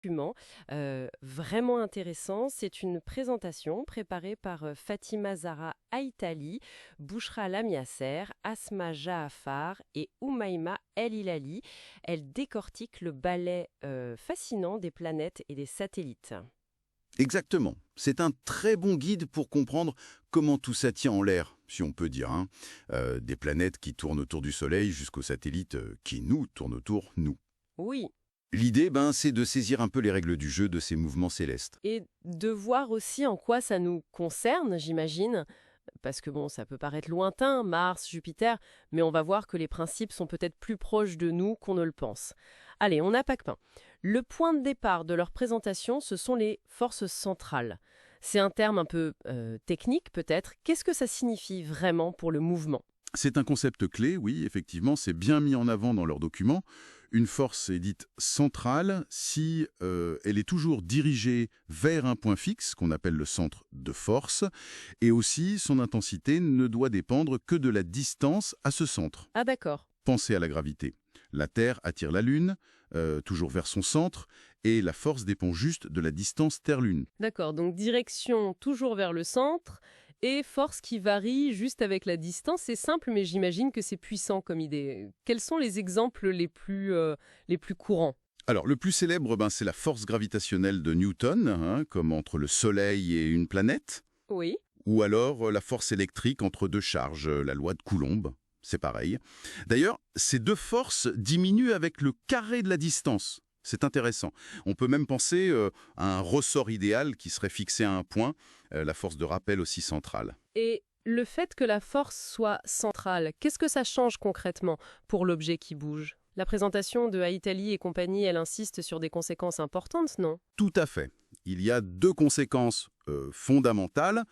document vraiment intéressant. C'est une présentation préparée par Fatima Zahra Aïtali, Bouchra Lamiasser, Asma Jaafar et Oumaima El Hilali. Elle décortique le ballet fascinant des planètes et des satellites. Exactement. C'est un très bon guide pour comprendre comment tout ça tient en l'air, si on peut dire. Des planètes qui tournent autour du Soleil jusqu'aux satellites qui, nous, tournent autour, nous. Oui, L'idée, c'est de saisir un peu les règles du jeu de ces mouvements célestes. et de voir aussi en quoi ça nous concerne, j'imagine. Parce que bon, ça peut paraître lointain, Mars, Jupiter, mais on va voir que les principes sont peut-être plus proches de nous qu'on ne le pense. Allez, on n'a pas que pain. Le point de départ de leur présentation, ce sont les forces centrales. C'est un terme un peu technique peut-être. Qu'est-ce que ça signifie vraiment pour le mouvement ? C'est un concept clé, oui, effectivement, c'est bien mis en avant dans leurs documents. Une force est dite centrale si elle est toujours dirigée vers un point fixe, qu'on appelle le centre de force, et aussi son intensité ne doit dépendre que de la distance à ce centre. Ah d'accord. Pensez à la gravité. La Terre attire la Lune, toujours vers son centre, et la force dépend juste de la distance Terre-Lune. D'accord, donc direction toujours vers le centre et force qui varie juste avec la distance. C'est simple, mais j'imagine que c'est puissant comme idée. Quels sont les exemples les plus courants ? Alors, le plus célèbre, c'est la force gravitationnelle de Newton, comme entre le Soleil et une planète, Oui. ou alors la force électrique entre deux charges, la loi de Coulomb. C'est pareil. D'ailleurs, ces deux forces diminuent avec le carré de la distance. C'est intéressant. On peut même penser à un ressort idéal qui serait fixé à un point, la force de rappel aussi centrale. Et le fait que la force soit centrale, qu'est-ce que ça change concrètement pour l'objet qui bouge ? La présentation de Aïtali et compagnie, elle insiste sur des conséquences importantes, non ? Tout à fait. Il y a deux conséquences fondamentales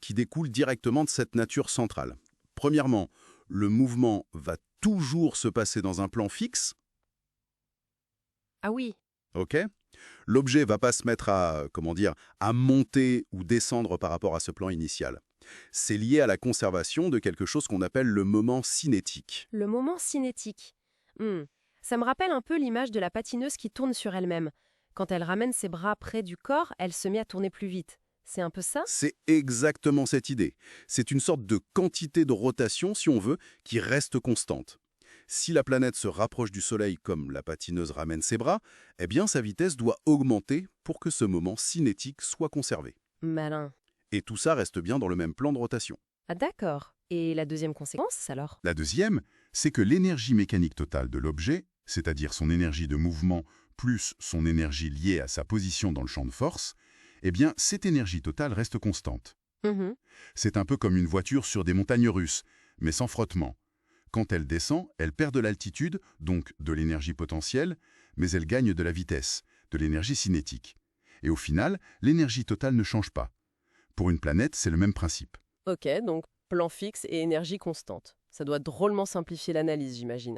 qui découlent directement de cette nature centrale. Premièrement, le mouvement va toujours se passer dans un plan fixe. Ah oui. Ok ? L'objet ne va pas se mettre à monter ou descendre par rapport à ce plan initial. C'est lié à la conservation de quelque chose qu'on appelle le moment cinétique. Le moment cinétique. Ça me rappelle un peu l'image de la patineuse qui tourne sur elle-même. Quand elle ramène ses bras près du corps, elle se met à tourner plus vite. C'est un peu ça ? C'est exactement cette idée. C'est une sorte de quantité de rotation, si on veut, qui reste constante. Si la planète se rapproche du Soleil comme la patineuse ramène ses bras, eh bien sa vitesse doit augmenter pour que ce moment cinétique soit conservé. Malin. Et tout ça reste bien dans le même plan de rotation. Ah d'accord. Et la deuxième conséquence, alors ? La deuxième, c'est que l'énergie mécanique totale de l'objet, c'est-à-dire son énergie de mouvement plus son énergie liée à sa position dans le champ de force, eh bien cette énergie totale reste constante. C'est un peu comme une voiture sur des montagnes russes, mais sans frottement. Quand elle descend, elle perd de l'altitude, donc de l'énergie potentielle, mais elle gagne de la vitesse, de l'énergie cinétique. Et au final, l'énergie totale ne change pas. Pour une planète, c'est le même principe. Ok, donc plan fixe et énergie constante. Ça doit drôlement simplifier l'analyse, j'imagine.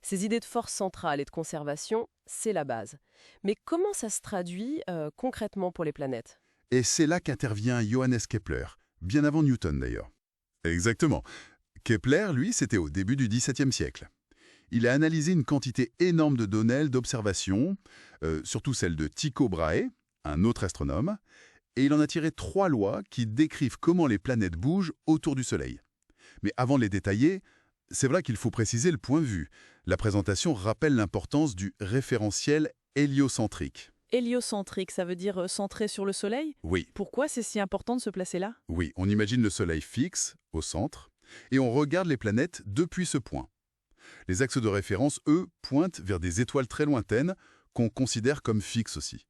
Ces idées de force centrale et de conservation, c'est la base. Mais comment ça se traduit concrètement pour les planètes ? Et c'est là qu'intervient Johannes Kepler, bien avant Newton d'ailleurs. Exactement. Kepler, lui, c'était au début du XVIIe siècle. Il a analysé une quantité énorme de données d'observation, surtout celle de Tycho Brahe, un autre astronome, et il en a tiré 3 lois qui décrivent comment les planètes bougent autour du Soleil. Mais avant de les détailler, c'est vrai qu'il faut préciser le point de vue. La présentation rappelle l'importance du référentiel héliocentrique. Héliocentrique, ça veut dire centré sur le Soleil ? Oui, Pourquoi c'est si important de se placer là ? oui, on imagine le Soleil fixe, au centre, et on regarde les planètes depuis ce point. Les axes de référence, eux, pointent vers des étoiles très lointaines qu'on considère comme fixes aussi.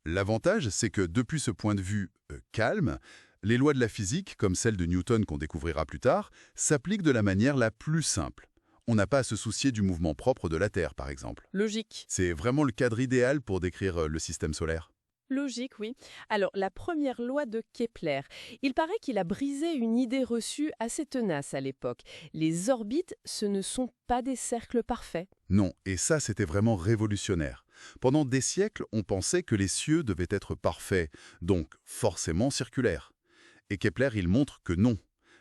L'avantage, c'est que depuis ce point de vue calme, les lois de la physique, comme celles de Newton qu'on découvrira plus tard, s'appliquent de la manière la plus simple. On n'a pas à se soucier du mouvement propre de la Terre, par exemple. Logique. C'est vraiment le cadre idéal pour décrire le système solaire. Logique, oui. Alors, la première loi de Kepler. Il paraît qu'il a brisé une idée reçue assez tenace à l'époque. Les orbites, ce ne sont pas des cercles parfaits. Non, et ça, c'était vraiment révolutionnaire. Pendant des siècles, on pensait que les cieux devaient être parfaits, donc forcément circulaires. Et Kepler, il montre que non.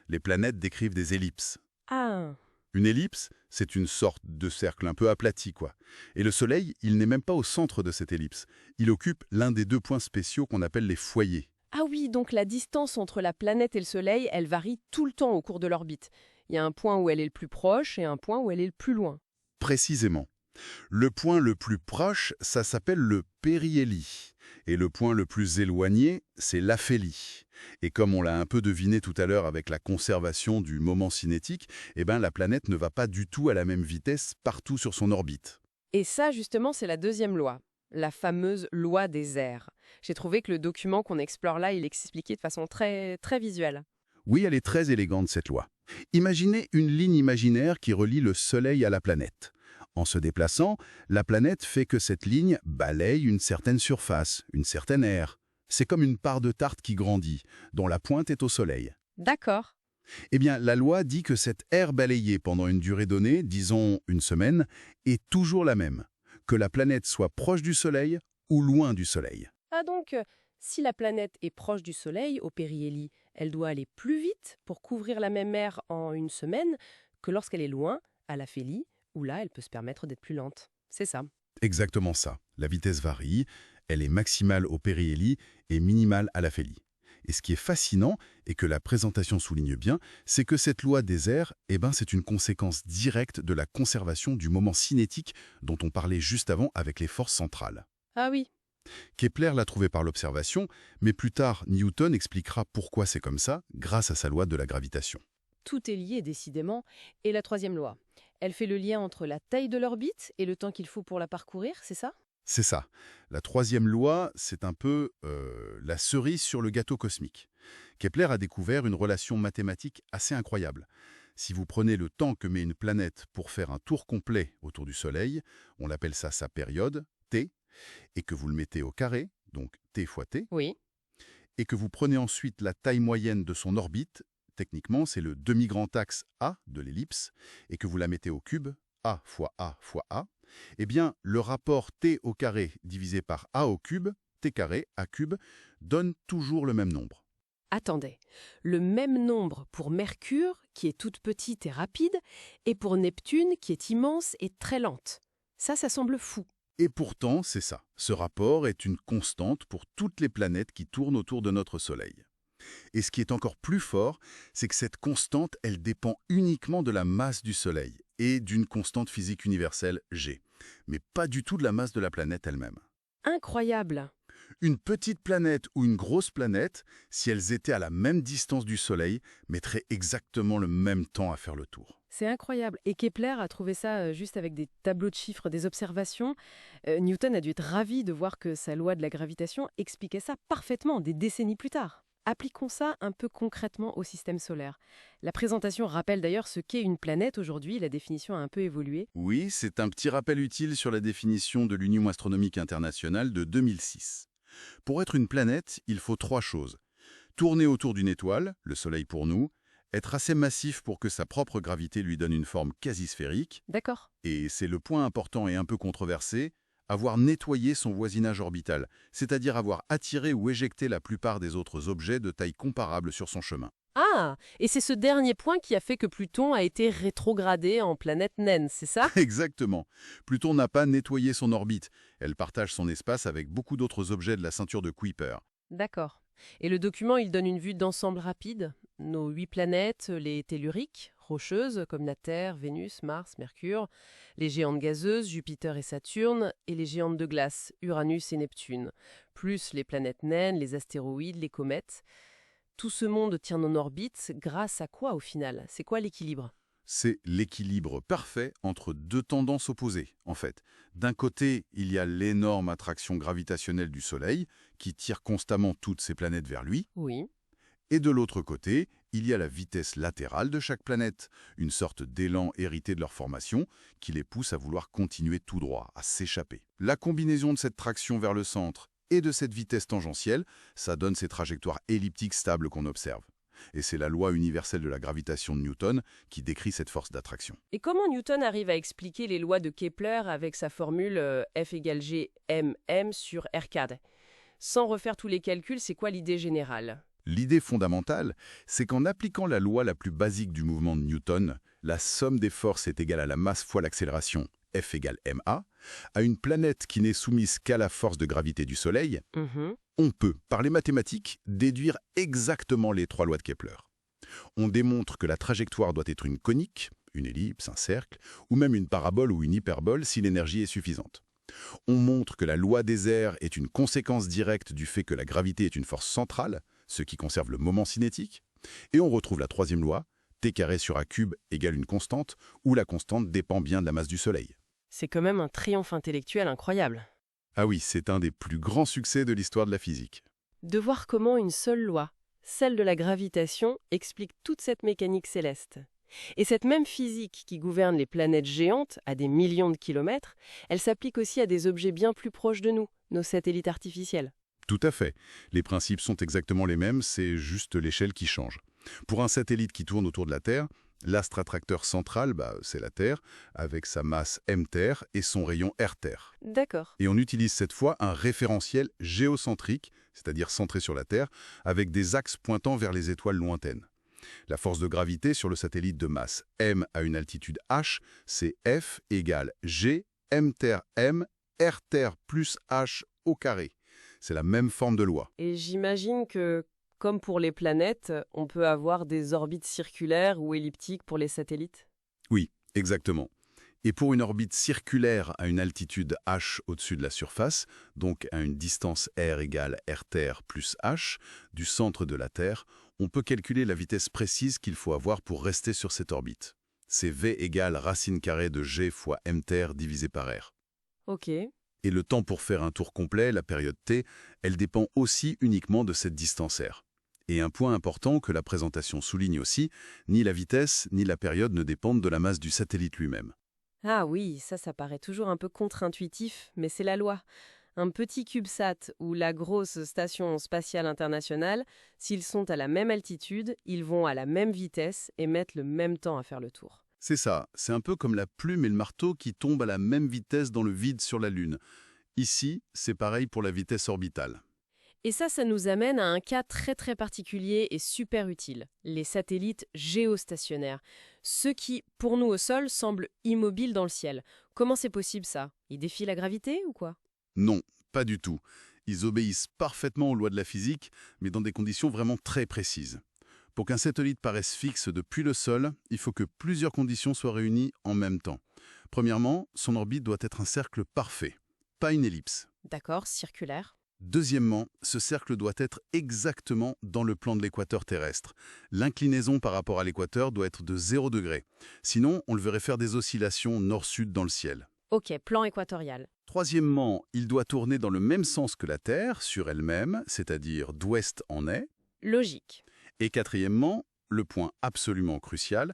Les planètes décrivent des ellipses. Ah, Une ellipse, c'est une sorte de cercle un peu aplati, quoi. Et le Soleil, il n'est même pas au centre de cette ellipse. Il occupe l'un des deux points spéciaux qu'on appelle les foyers. Ah oui, donc la distance entre la planète et le Soleil, elle varie tout le temps au cours de l'orbite. Il y a un point où elle est le plus proche et un point où elle est le plus loin. Précisément. Le point le plus proche, ça s'appelle le périhélie. Et le point le plus éloigné, c'est l'aphélie. Et comme on l'a un peu deviné tout à l'heure avec la conservation du moment cinétique, eh ben la planète ne va pas du tout à la même vitesse partout sur son orbite. Et ça, justement, c'est la deuxième loi, la fameuse loi des airs. J'ai trouvé que le document qu'on explore là, il expliquait de façon très, très visuelle. Oui, elle est très élégante, cette loi. Imaginez une ligne imaginaire qui relie le Soleil à la planète. En se déplaçant, la planète fait que cette ligne balaye une certaine surface, une certaine aire. C'est comme une part de tarte qui grandit, dont la pointe est au Soleil. D'accord. Eh bien, la loi dit que cette aire balayée pendant une durée donnée, disons une semaine, est toujours la même, que la planète soit proche du Soleil ou loin du Soleil. Ah donc, si la planète est proche du Soleil, au périhélie, elle doit aller plus vite pour couvrir la même aire en une semaine que lorsqu'elle est loin, à l'aphélie, où là, elle peut se permettre d'être plus lente. C'est ça. Exactement ça. La vitesse varie, elle est maximale au périhélie et minimale à l'aphélie. Et ce qui est fascinant, et que la présentation souligne bien, c'est que cette loi des airs, c'est une conséquence directe de la conservation du moment cinétique dont on parlait juste avant avec les forces centrales. Ah oui. Kepler l'a trouvé par l'observation, mais plus tard, Newton expliquera pourquoi c'est comme ça grâce à sa loi de la gravitation. Tout est lié, décidément. Et la troisième loi, elle fait le lien entre la taille de l'orbite et le temps qu'il faut pour la parcourir, c'est ça? C'est ça. La troisième loi, c'est un peu la cerise sur le gâteau cosmique. Kepler a découvert une relation mathématique assez incroyable. Si vous prenez le temps que met une planète pour faire un tour complet autour du Soleil, on appelle ça sa période, T, et que vous le mettez au carré, donc T fois T, Oui. et que vous prenez ensuite la taille moyenne de son orbite, techniquement c'est le demi-grand axe A de l'ellipse, et que vous la mettez au cube, A fois A fois A, eh bien, le rapport T au carré divisé par A au cube, T carré, A cube, donne toujours le même nombre. Attendez, le même nombre pour Mercure, qui est toute petite et rapide, et pour Neptune, qui est immense et très lente. Ça semble fou. Et pourtant, c'est ça. Ce rapport est une constante pour toutes les planètes qui tournent autour de notre Soleil. Et ce qui est encore plus fort, c'est que cette constante, elle dépend uniquement de la masse du Soleil et d'une constante physique universelle G, mais pas du tout de la masse de la planète elle-même. Incroyable. Une petite planète ou une grosse planète, si elles étaient à la même distance du Soleil, mettraient exactement le même temps à faire le tour. C'est incroyable. Et Kepler a trouvé ça juste avec des tableaux de chiffres, des observations. Newton a dû être ravi de voir que sa loi de la gravitation expliquait ça parfaitement des décennies plus tard. Appliquons ça un peu concrètement au système solaire. La présentation rappelle d'ailleurs ce qu'est une planète aujourd'hui, la définition a un peu évolué. Oui, c'est un petit rappel utile sur la définition de l'Union astronomique internationale de 2006. Pour être une planète, il faut 3 choses. Tourner autour d'une étoile, le Soleil pour nous, être assez massif pour que sa propre gravité lui donne une forme quasi sphérique, D'accord. et c'est le point important et un peu controversé, avoir nettoyé son voisinage orbital, c'est-à-dire avoir attiré ou éjecté la plupart des autres objets de taille comparable sur son chemin. Ah, et c'est ce dernier point qui a fait que Pluton a été rétrogradé en planète naine, c'est ça? Exactement. Pluton n'a pas nettoyé son orbite. Elle partage son espace avec beaucoup d'autres objets de la ceinture de Kuiper. D'accord. Et le document, il donne une vue d'ensemble rapide. Nos 8 planètes, les telluriques, rocheuses, comme la Terre, Vénus, Mars, Mercure, les géantes gazeuses, Jupiter et Saturne, et les géantes de glace, Uranus et Neptune, plus les planètes naines, les astéroïdes, les comètes. Tout ce monde tient en orbite grâce à quoi au final? C'est quoi l'équilibre? C'est l'équilibre parfait entre deux tendances opposées, en fait. D'un côté, il y a l'énorme attraction gravitationnelle du Soleil, qui tire constamment toutes ces planètes vers lui. Oui. Et de l'autre côté, il y a la vitesse latérale de chaque planète, une sorte d'élan hérité de leur formation, qui les pousse à vouloir continuer tout droit, à s'échapper. La combinaison de cette traction vers le centre et de cette vitesse tangentielle, ça donne ces trajectoires elliptiques stables qu'on observe. Et c'est la loi universelle de la gravitation de Newton qui décrit cette force d'attraction. Et comment Newton arrive à expliquer les lois de Kepler avec sa formule F égale G m sur R²? Sans refaire tous les calculs, c'est quoi l'idée générale? L'idée fondamentale, c'est qu'en appliquant la loi la plus basique du mouvement de Newton, la somme des forces est égale à la masse fois l'accélération, F égale ma, à une planète qui n'est soumise qu'à la force de gravité du Soleil, Mhm. on peut, par les mathématiques, déduire exactement les trois lois de Kepler. On démontre que la trajectoire doit être une conique, une ellipse, un cercle, ou même une parabole ou une hyperbole si l'énergie est suffisante. On montre que la loi des airs est une conséquence directe du fait que la gravité est une force centrale, ce qui conserve le moment cinétique. Et on retrouve la troisième loi, t carré sur a cube égale une constante, où la constante dépend bien de la masse du Soleil. C'est quand même un triomphe intellectuel incroyable. Ah oui, c'est un des plus grands succès de l'histoire de la physique. De voir comment une seule loi, celle de la gravitation, explique toute cette mécanique céleste. Et cette même physique qui gouverne les planètes géantes à des millions de kilomètres, elle s'applique aussi à des objets bien plus proches de nous, nos satellites artificiels. Tout à fait. Les principes sont exactement les mêmes, c'est juste l'échelle qui change. Pour un satellite qui tourne autour de la Terre, l'astre attracteur central, c'est la Terre, avec sa masse m-Terre et son rayon r-Terre. D'accord. Et on utilise cette fois un référentiel géocentrique, c'est-à-dire centré sur la Terre, avec des axes pointant vers les étoiles lointaines. La force de gravité sur le satellite de masse m à une altitude h, c'est F égale G, m-Terre m, r-Terre plus h au carré. C'est la même forme de loi. Et j'imagine que, comme pour les planètes, on peut avoir des orbites circulaires ou elliptiques pour les satellites. Oui, exactement. Et pour une orbite circulaire à une altitude h au-dessus de la surface, donc à une distance r égale r-Terre plus h, du centre de la Terre, on peut calculer la vitesse précise qu'il faut avoir pour rester sur cette orbite. C'est v égale racine carrée de g fois m-Terre divisé par r. Ok. Et le temps pour faire un tour complet, la période t, elle dépend aussi uniquement de cette distance r. Et un point important que la présentation souligne aussi, ni la vitesse ni la période ne dépendent de la masse du satellite lui-même. Ah oui, ça paraît toujours un peu contre-intuitif, mais c'est la loi. Un petit CubeSat ou la grosse station spatiale internationale, s'ils sont à la même altitude, ils vont à la même vitesse et mettent le même temps à faire le tour. C'est ça, c'est un peu comme la plume et le marteau qui tombent à la même vitesse dans le vide sur la Lune. Ici, c'est pareil pour la vitesse orbitale. Et ça nous amène à un cas très très particulier et super utile, les satellites géostationnaires. Ceux qui, pour nous au sol, semblent immobiles dans le ciel. Comment c'est possible ça? Ils défient la gravité ou quoi? Non, pas du tout. Ils obéissent parfaitement aux lois de la physique, mais dans des conditions vraiment très précises. Pour qu'un satellite paraisse fixe depuis le sol, il faut que plusieurs conditions soient réunies en même temps. Premièrement, son orbite doit être un cercle parfait, pas une ellipse. D'accord, circulaire. Deuxièmement, ce cercle doit être exactement dans le plan de l'équateur terrestre. L'inclinaison par rapport à l'équateur doit être de 0 degré. Sinon, on le verrait faire des oscillations nord-sud dans le ciel. Ok, plan équatorial. Troisièmement, il doit tourner dans le même sens que la Terre, sur elle-même, c'est-à-dire d'ouest en est. Logique. Et quatrièmement, le point absolument crucial,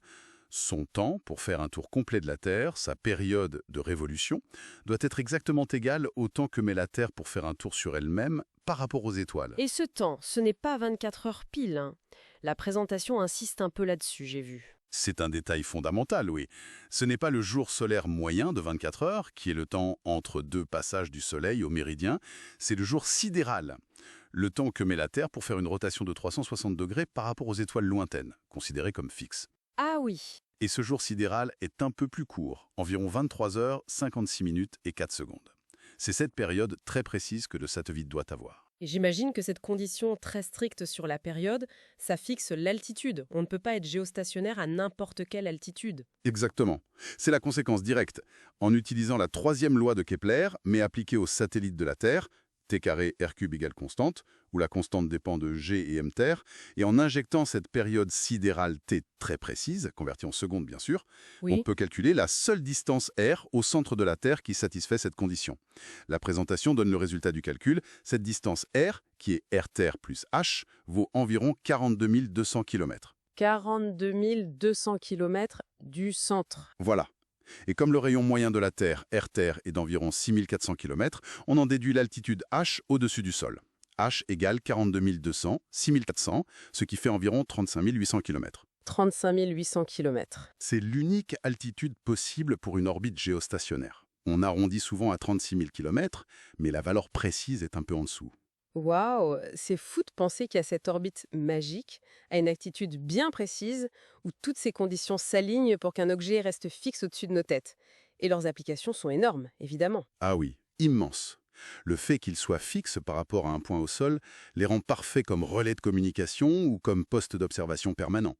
son temps pour faire un tour complet de la Terre, sa période de révolution, doit être exactement égal au temps que met la Terre pour faire un tour sur elle-même par rapport aux étoiles. Et ce temps, ce n'est pas 24 heures pile, hein. La présentation insiste un peu là-dessus, j'ai vu. C'est un détail fondamental, oui. Ce n'est pas le jour solaire moyen de 24 heures, qui est le temps entre deux passages du Soleil au méridien, c'est le jour sidéral, le temps que met la Terre pour faire une rotation de 360 degrés par rapport aux étoiles lointaines, considérées comme fixes. Ah oui. Et ce jour sidéral est un peu plus court, environ 23 heures, 56 minutes et 4 secondes. C'est cette période très précise que le satellite doit avoir. Et j'imagine que cette condition très stricte sur la période, ça fixe l'altitude. On ne peut pas être géostationnaire à n'importe quelle altitude. Exactement. C'est la conséquence directe. En utilisant la troisième loi de Kepler, mais appliquée aux satellites de la Terre, t carré r cube égale constante, où la constante dépend de g et m-Terre, et en injectant cette période sidérale t très précise, convertie en secondes bien sûr, on peut calculer la seule distance r au centre de la Terre qui satisfait cette condition. La présentation donne le résultat du calcul. Cette distance r, qui est r-Terre plus h, vaut environ 42 200 km. 42 200 km du centre. Voilà. Et comme le rayon moyen de la Terre, r-Terre, est d'environ 6400 km, on en déduit l'altitude h au-dessus du sol. H égale 42 200, 6400, ce qui fait environ 35 800 km. 35 800 km. C'est l'unique altitude possible pour une orbite géostationnaire. On arrondit souvent à 36 000 km, mais la valeur précise est un peu en dessous. Waouh, c'est fou de penser qu'il y a cette orbite magique, à une altitude bien précise, où toutes ces conditions s'alignent pour qu'un objet reste fixe au-dessus de nos têtes. Et leurs applications sont énormes, évidemment. Ah oui, immense. Le fait qu'ils soient fixes par rapport à un point au sol les rend parfaits comme relais de communication ou comme poste d'observation permanent.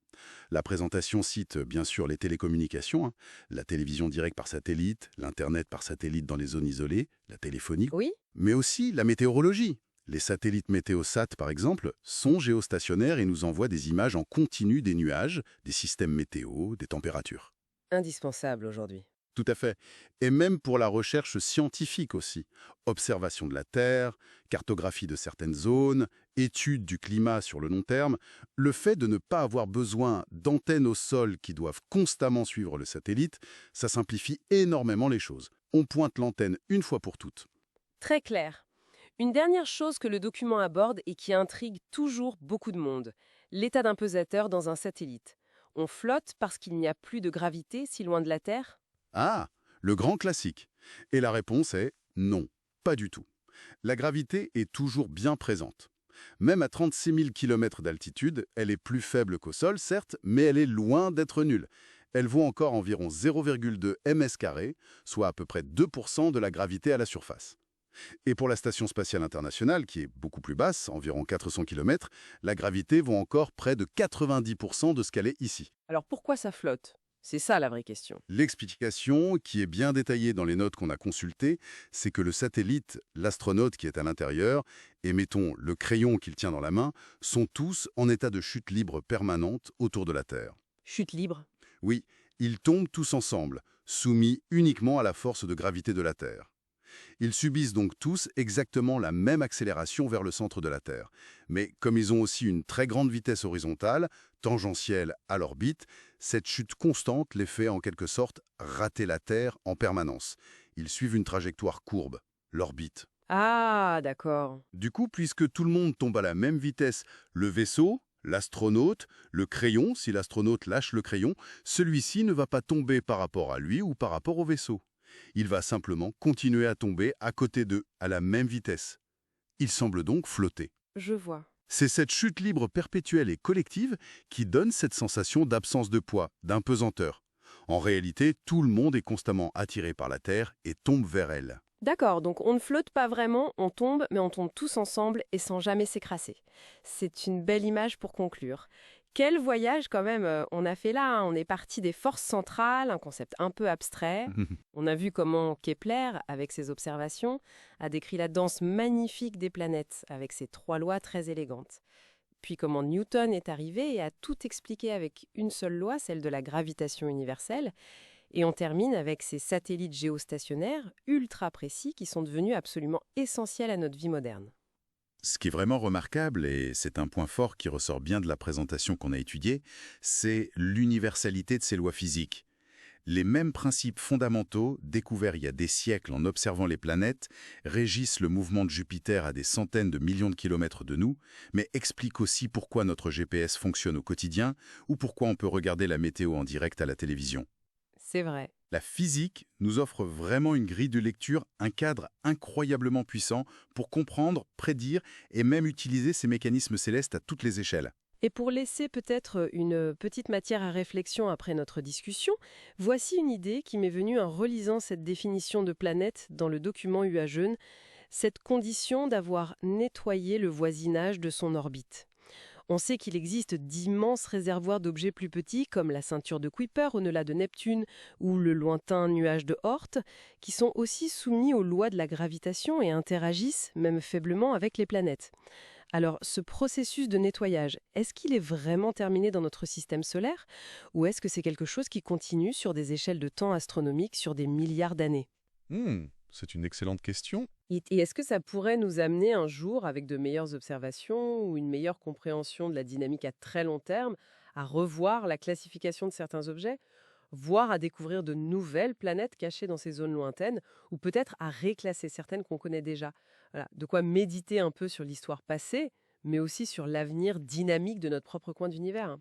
La présentation cite bien sûr les télécommunications, hein, la télévision directe par satellite, l'Internet par satellite dans les zones isolées, la téléphonie, Oui. mais aussi la météorologie. Les satellites Météosat, par exemple, sont géostationnaires et nous envoient des images en continu des nuages, des systèmes météo, des températures. Indispensable aujourd'hui. Tout à fait. Et même pour la recherche scientifique aussi. Observation de la Terre, cartographie de certaines zones, étude du climat sur le long terme, le fait de ne pas avoir besoin d'antennes au sol qui doivent constamment suivre le satellite, ça simplifie énormément les choses. On pointe l'antenne une fois pour toutes. Très clair. Une dernière chose que le document aborde et qui intrigue toujours beaucoup de monde, l'état d'un pesateur dans un satellite. On flotte parce qu'il n'y a plus de gravité si loin de la Terre? Ah, le grand classique. Et la réponse est non, pas du tout. La gravité est toujours bien présente. Même à 36 000 km d'altitude, elle est plus faible qu'au sol, certes, mais elle est loin d'être nulle. Elle vaut encore environ 0,2 ms², soit à peu près 2% de la gravité à la surface. Et pour la Station spatiale internationale, qui est beaucoup plus basse, environ 400 km, la gravité vaut encore près de 90% de ce qu'elle est ici. Alors pourquoi ça flotte? C'est ça la vraie question. L'explication, qui est bien détaillée dans les notes qu'on a consultées, c'est que le satellite, l'astronaute qui est à l'intérieur, et mettons le crayon qu'il tient dans la main, sont tous en état de chute libre permanente autour de la Terre. Chute libre. Oui, ils tombent tous ensemble, soumis uniquement à la force de gravité de la Terre. Ils subissent donc tous exactement la même accélération vers le centre de la Terre. Mais comme ils ont aussi une très grande vitesse horizontale, tangentielle à l'orbite, cette chute constante les fait en quelque sorte rater la Terre en permanence. Ils suivent une trajectoire courbe, l'orbite. Ah, d'accord. Du coup, puisque tout le monde tombe à la même vitesse, le vaisseau, l'astronaute, le crayon, si l'astronaute lâche le crayon, celui-ci ne va pas tomber par rapport à lui ou par rapport au vaisseau. Il va simplement continuer à tomber à côté d'eux, à la même vitesse. Il semble donc flotter. Je vois. C'est cette chute libre perpétuelle et collective qui donne cette sensation d'absence de poids, d'impesanteur. En réalité, tout le monde est constamment attiré par la Terre et tombe vers elle. D'accord, donc on ne flotte pas vraiment, on tombe, mais on tombe tous ensemble et sans jamais s'écraser. C'est une belle image pour conclure. Quel voyage quand même on a fait là, hein. On est parti des forces centrales, un concept un peu abstrait. On a vu comment Kepler, avec ses observations, a décrit la danse magnifique des planètes, avec ses 3 lois très élégantes. Puis comment Newton est arrivé et a tout expliqué avec une seule loi, celle de la gravitation universelle. Et on termine avec ces satellites géostationnaires ultra précis qui sont devenus absolument essentiels à notre vie moderne. Ce qui est vraiment remarquable, et c'est un point fort qui ressort bien de la présentation qu'on a étudiée, c'est l'universalité de ces lois physiques. Les mêmes principes fondamentaux, découverts il y a des siècles en observant les planètes, régissent le mouvement de Jupiter à des centaines de millions de kilomètres de nous, mais expliquent aussi pourquoi notre GPS fonctionne au quotidien ou pourquoi on peut regarder la météo en direct à la télévision. C'est vrai. La physique nous offre vraiment une grille de lecture, un cadre incroyablement puissant pour comprendre, prédire et même utiliser ces mécanismes célestes à toutes les échelles. Et pour laisser peut-être une petite matière à réflexion après notre discussion, voici une idée qui m'est venue en relisant cette définition de planète dans le document UAJeune, cette condition d'avoir nettoyé le voisinage de son orbite. On sait qu'il existe d'immenses réservoirs d'objets plus petits, comme la ceinture de Kuiper au-delà de Neptune ou le lointain nuage de Oort, qui sont aussi soumis aux lois de la gravitation et interagissent, même faiblement, avec les planètes. Alors, ce processus de nettoyage, est-ce qu'il est vraiment terminé dans notre système solaire, ou est-ce que c'est quelque chose qui continue sur des échelles de temps astronomiques sur des milliards d'années? C'est une excellente question. Et est-ce que ça pourrait nous amener un jour, avec de meilleures observations ou une meilleure compréhension de la dynamique à très long terme, à revoir la classification de certains objets, voire à découvrir de nouvelles planètes cachées dans ces zones lointaines, ou peut-être à réclasser certaines qu'on connaît déjà? Voilà, de quoi méditer un peu sur l'histoire passée, mais aussi sur l'avenir dynamique de notre propre coin d'univers.